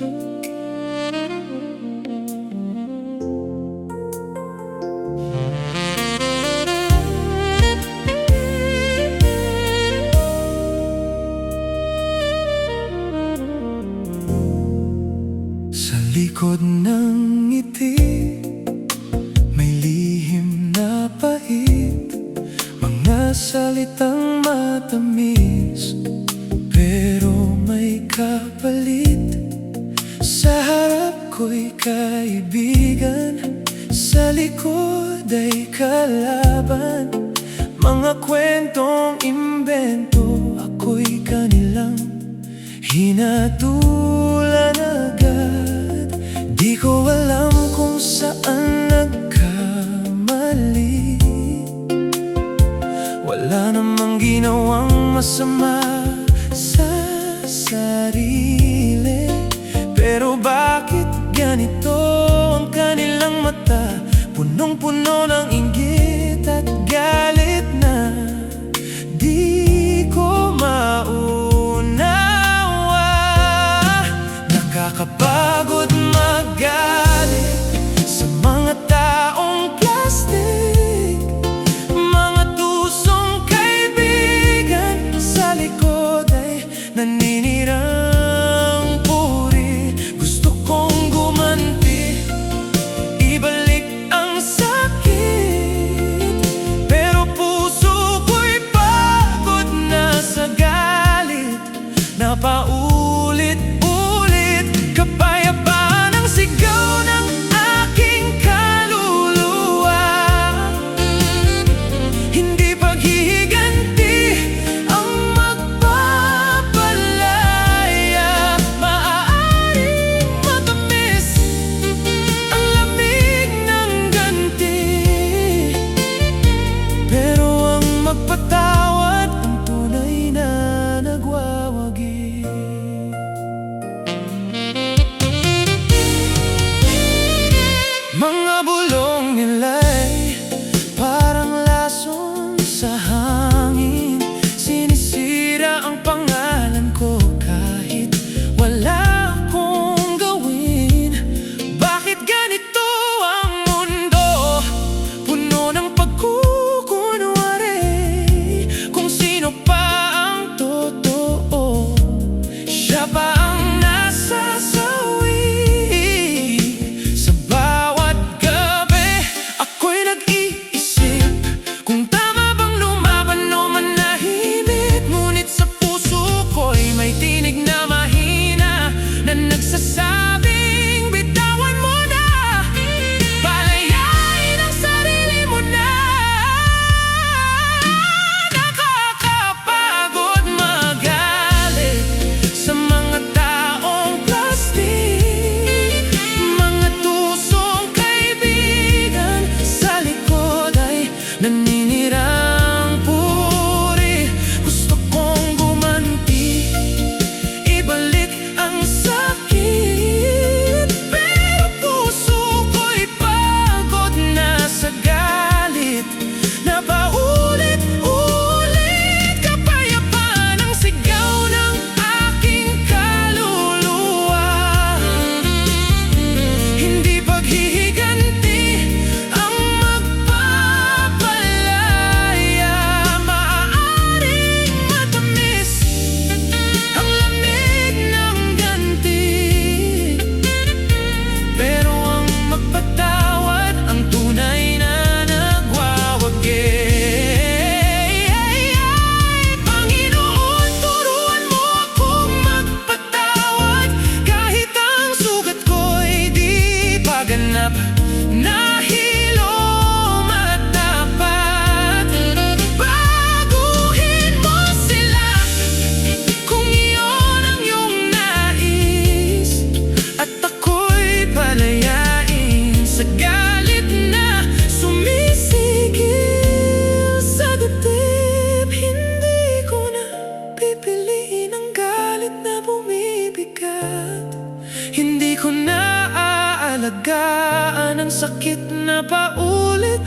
Sa likod ng ngiti, may lihim na pahit, mga salitang matamis, pero may kapalit. Sa harap ko'y kaibigan, sa likod ay kalaban. Mga kwentong imbento, ako'y kanilang hinatulan agad. Di ko alam kung saan nagkamali, wala namang ginawang masama sa sarili. Pero bakit ganito ang kanilang mata, punong-puno ng inggit at galit na di ko maunawa. Nakakapagod magalit sa mga taong plastic, mga tusong kaibigan sa likod ay naninirang puri. Gusto kong gumanti, ibalik ang sakit, pero puso ko'y pagod na sa galit na paulit-ulit. Kapayapaan ang sigaw ng aking kaluluwa, hindi paghihiganti ang magpapalaya. Maaaring matamis ang lamig ng ganti, pero ang magpatawad ang tunay na nagwawagi. Mga bulong nila'y parang lason sa hangin, sinisira ang pangalan ko kahit wala akong gawin. Bakit ganito ang mundo, puno ng pagkukunwari, kung sino pa ang totoo, siya pa ang nasasawi. Sa bawat gabi ako'y nag-iisip kung tama bang lumaban o manahimik. Ngunit sa puso ko'y may tinig na mahina na nagsasabing bitawan mo na, palayain ang sarili mo na. Nakakapagod magalit sa mga taong plastic, mga tusong kaibigan sa likod ay naninirang puri. Gusto kong gumanti, ibalik ang sakit, pero puso ko'y pagod na sa galit na paulit-ulit. Kapayapaan ang sigaw ng aking kaluluwa, hindi paghihiganti ang magpapalaya. Maaaring matamis ang lamig ng ganti, pero ang magpatawad ang tunay na nagwawagi. Panginoon, turuan mo akong magpatawad kahit ang sugat ko'y di paganap. Nahilo matapat, baguhin mo sila kung iyon ang iyong nais, at ako'y palayain sa galit na sumisigil sa dibdib. Hindi ko na pipiliin ang galit na bumibigat, hindi ko na aalagaan ang sakit na paulit-ulit.